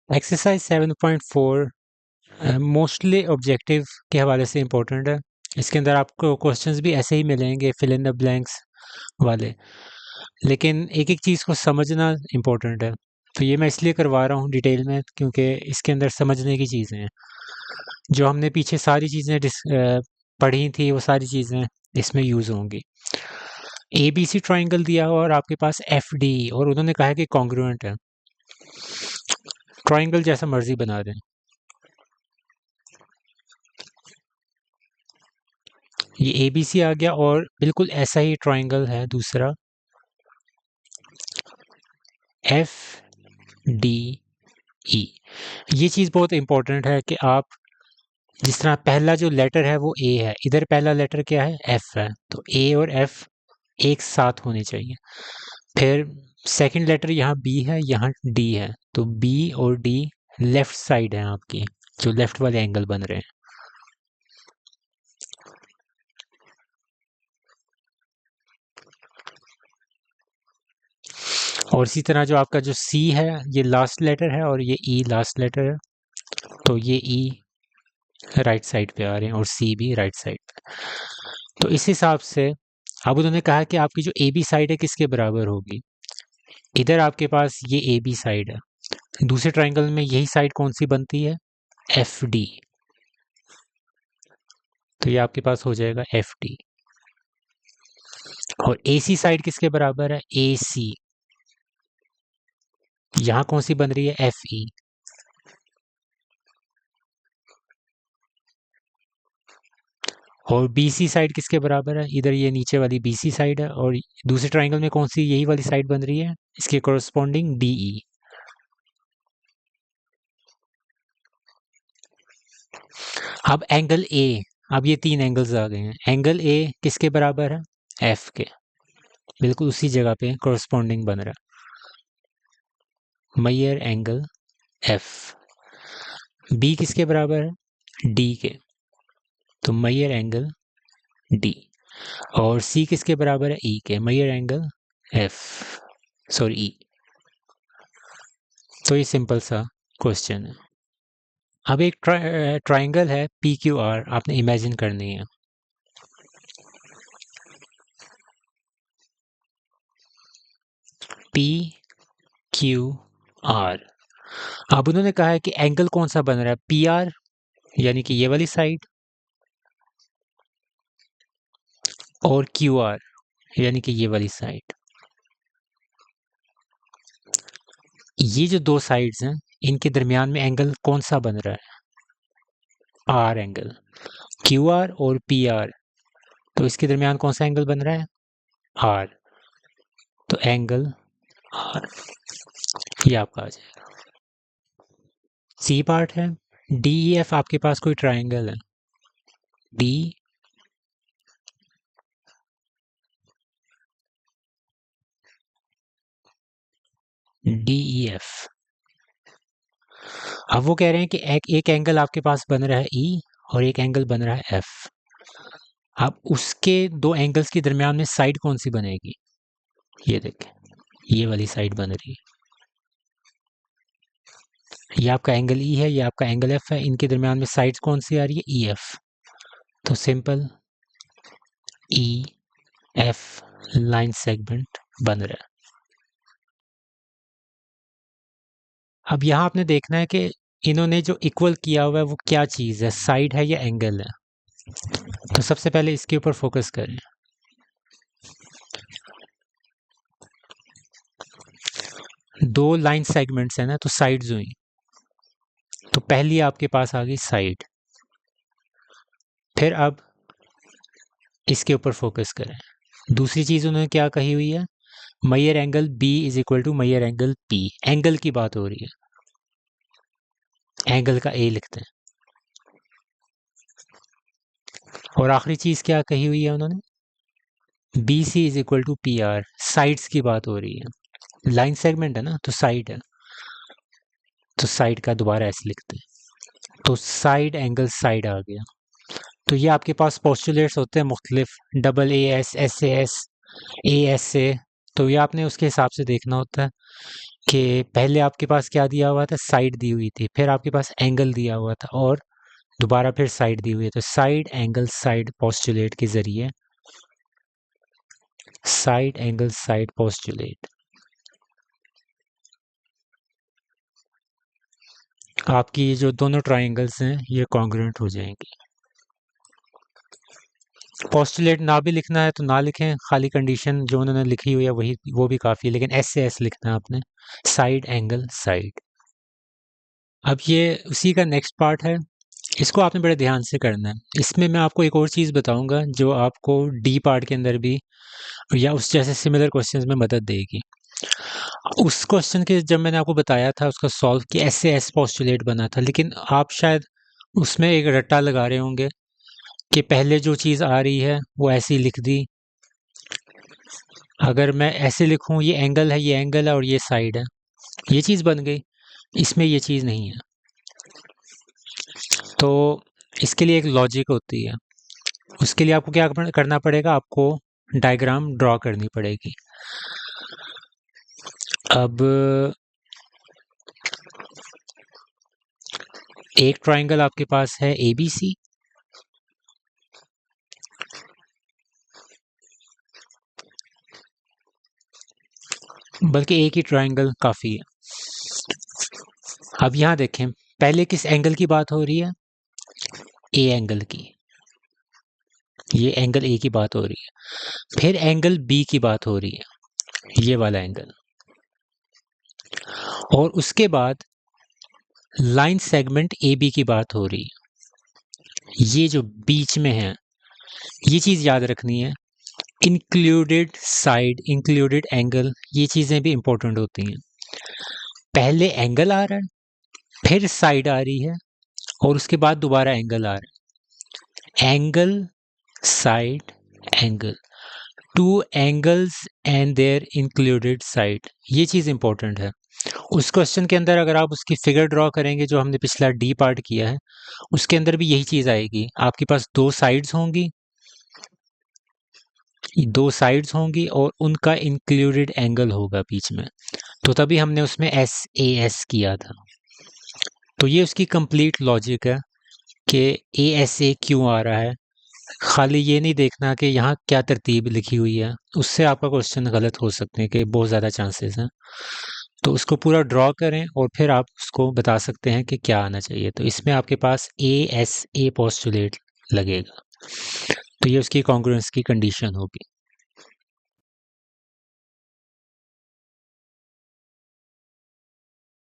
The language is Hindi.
एक्सरसाइज 7.4 मोस्टली ऑब्जेक्टिव के हवाले से इम्पोर्टेंट है। इसके अंदर आपको क्वेश्चंस भी ऐसे ही मिलेंगे, फिल इन द ब्लैंक्स वाले, लेकिन एक एक चीज़ को समझना इम्पोर्टेंट है। तो ये मैं इसलिए करवा रहा हूँ डिटेल में क्योंकि इसके अंदर समझने की चीज़ें हैं। जो हमने पीछे सारी चीज़ें पढ़ी थी वो सारी चीज़ें इसमें यूज़ होंगी। ए बी सी ट्राइंगल दिया हुआ और आपके पास एफ डी और उन्होंने कहा है कि कॉन्ग्रुएंट है। ट्राइंगल जैसा मर्जी बना दें। ये ए बी सी आ गया और बिल्कुल ऐसा ही ट्राइंगल है दूसरा, एफ डी ई। ये चीज़ बहुत इंपॉर्टेंट है कि आप जिस तरह पहला जो लेटर है वो ए है, इधर पहला लेटर क्या है, एफ है, तो ए और एफ एक साथ होने चाहिए। फिर सेकंड लेटर यहाँ बी है, यहाँ डी है, तो बी और डी लेफ्ट साइड है आपकी, जो लेफ्ट वाले एंगल बन रहे हैं। और इसी तरह जो आपका जो सी है ये लास्ट लेटर है और ये ई लास्ट लेटर है, तो ये ई राइट साइड पे आ रहे हैं और सी भी राइट साइड पे। तो इस हिसाब से अब उन्होंने कहा कि आपकी जो ए बी साइड है किसके बराबर होगी। इधर आपके पास ये ए बी साइड है, दूसरे ट्राइंगल में यही साइड कौन सी बनती है, एफ डी, तो ये आपके पास हो जाएगा एफ डी। और ए सी साइड किसके बराबर है, ए सी, यहां कौन सी बन रही है, एफ ई। और बी सी साइड किसके बराबर है, इधर ये नीचे वाली बी सी साइड है और दूसरे ट्राइंगल में कौन सी यही वाली साइड बन रही है, इसके कोरस्पॉन्डिंग डी ई। अब एंगल ए, अब ये तीन एंगल्स आ गए हैं। एंगल ए किसके बराबर है, एफ के, बिल्कुल उसी जगह पे कोरस्पॉन्डिंग बन रहा है, मेजर एंगल एफ। बी किसके बराबर है, डी के, तो मेजर एंगल डी। और सी किसके बराबर है, ई के, मेजर एंगल एफ, सॉरी ई। तो ये सिंपल सा क्वेश्चन है। अब एक ट्राइंगल है पी क्यू आर, आपने इमेजिन करनी है। पी क्यू आर, अब उन्होंने कहा है कि एंगल कौन सा बन रहा है, पी आर यानी कि ये वाली साइड, और क्यू आर यानी कि ये वाली साइड। ये जो दो साइड्स हैं इनके दरमियान में एंगल कौन सा बन रहा है, आर एंगल। क्यू आर और पी आर, तो इसके दरमियान कौन सा एंगल बन रहा है, आर, तो एंगल आर, ये आपका आ जाएगा। सी पार्ट है, डी ई एफ आपके पास कोई ट्राइंगल है, डी डी ई एफ। अब वो कह रहे हैं कि एक एंगल आपके पास बन रहा है ई और एक एंगल बन रहा है एफ। अब उसके दो एंगल्स के दरमियान में साइड कौन सी बनेगी, ये देखें, ये वाली साइड बन रही है। ये आपका एंगल ई है, ये आपका एंगल एफ है, इनके दरमियान में साइड्स कौन सी आ रही है, ई एफ। तो simple E F line segment बन रहा है। अब यहाँ आपने देखना है कि इन्होंने जो इक्वल किया हुआ है वो क्या चीज़ है, साइड है या एंगल है। तो सबसे पहले इसके ऊपर फोकस करें। दो लाइन सेगमेंट्स है ना, तो साइड्स हुई, तो पहली आपके पास आ गई साइड। फिर अब इसके ऊपर फोकस करें। दूसरी चीज उन्होंने क्या कही हुई है, measure angle B is equal to measure angle P, angle की बात हो रही है, एंगल का ए लिखते हैं। और आखिरी चीज क्या कही हुई है उन्होंने, B C is equal to P R, sides की बात हो रही है, लाइन सेगमेंट है ना तो साइड है, तो साइड का दोबारा ऐसे लिखते हैं, तो साइड एंगल साइड आ गया। तो ये आपके पास पोस्टुलेट्स होते हैं मुख्तलिफ, double A S, S A S, A S A, तो ये आपने उसके हिसाब से देखना होता है कि पहले आपके पास क्या दिया हुआ था, साइड दी हुई थी, फिर आपके पास एंगल दिया हुआ था और दोबारा फिर साइड दी हुई है। तो साइड एंगल साइड पोस्टुलेट के जरिए, साइड एंगल साइड पोस्टुलेट, आपकी ये जो दोनों ट्राइंगल्स हैं ये कॉन्ग्रुएंट हो जाएंगे। पोस्टुलेट ना भी लिखना है तो ना लिखें, खाली कंडीशन जो उन्होंने लिखी हुई है वही, वो भी काफ़ी है, लेकिन एस से एस लिखना है आपने, साइड एंगल साइड। अब ये उसी का नेक्स्ट पार्ट है, इसको आपने बड़े ध्यान से करना है। इसमें मैं आपको एक और चीज़ बताऊंगा जो आपको डी पार्ट के अंदर भी या उस जैसे सिमिलर क्वेश्चंस में मदद देगी। उस क्वेश्चन के जब मैंने आपको बताया था उसका सॉल्व कि एस से एस पोस्टुलेट बना था, लेकिन आप शायद उसमें एक रट्टा लगा रहे होंगे कि पहले जो चीज़ आ रही है वो ऐसी लिख दी, अगर मैं ऐसे लिखूं ये एंगल है, ये एंगल है और ये साइड है, ये चीज़ बन गई। इसमें ये चीज़ नहीं है। तो इसके लिए एक लॉजिक होती है, उसके लिए आपको क्या करना पड़ेगा, आपको डायग्राम ड्रॉ करनी पड़ेगी। अब एक ट्राइंगल आपके पास है ABC, बल्कि एक ही ट्राइंगल काफ़ी है। अब यहाँ देखें, पहले किस एंगल की बात हो रही है, ए एंगल की, ये एंगल ए की बात हो रही है। फिर एंगल बी की बात हो रही है, ये वाला एंगल, और उसके बाद लाइन सेगमेंट ए बी की बात हो रही है, ये जो बीच में है, ये चीज़ याद रखनी है। इंक्लूडेड साइड, इंक्लूडेड एंगल, ये चीज़ें भी इंपॉर्टेंट होती हैं। पहले एंगल आ रहा है, फिर साइड आ रही है और उसके बाद दोबारा एंगल आ रहा है। Angle side angle, two angles and their included side, ये चीज़ इंपॉर्टेंट है। उस क्वेश्चन के अंदर अगर आप उसकी फिगर ड्रॉ करेंगे जो हमने पिछला डी पार्ट किया है, उसके अंदर भी यही चीज़ आएगी। आपके पास दो साइड्स होंगी, दो साइड्स होंगी और उनका इंक्लूडेड एंगल होगा बीच में, तो तभी हमने उसमें SAS किया था। तो ये उसकी कंप्लीट लॉजिक है कि ASA क्यों आ रहा है। खाली ये नहीं देखना कि यहाँ क्या तरतीब लिखी हुई है, उससे आपका क्वेश्चन गलत हो सकते हैं कि बहुत ज़्यादा चांसेस हैं। तो उसको पूरा ड्रॉ करें और फिर आप उसको बता सकते हैं कि क्या आना चाहिए। तो इसमें आपके पास ASA पोस्टुलेट लगेगा, तो ये उसकी कॉन्ग्रुएंस की कंडीशन होगी।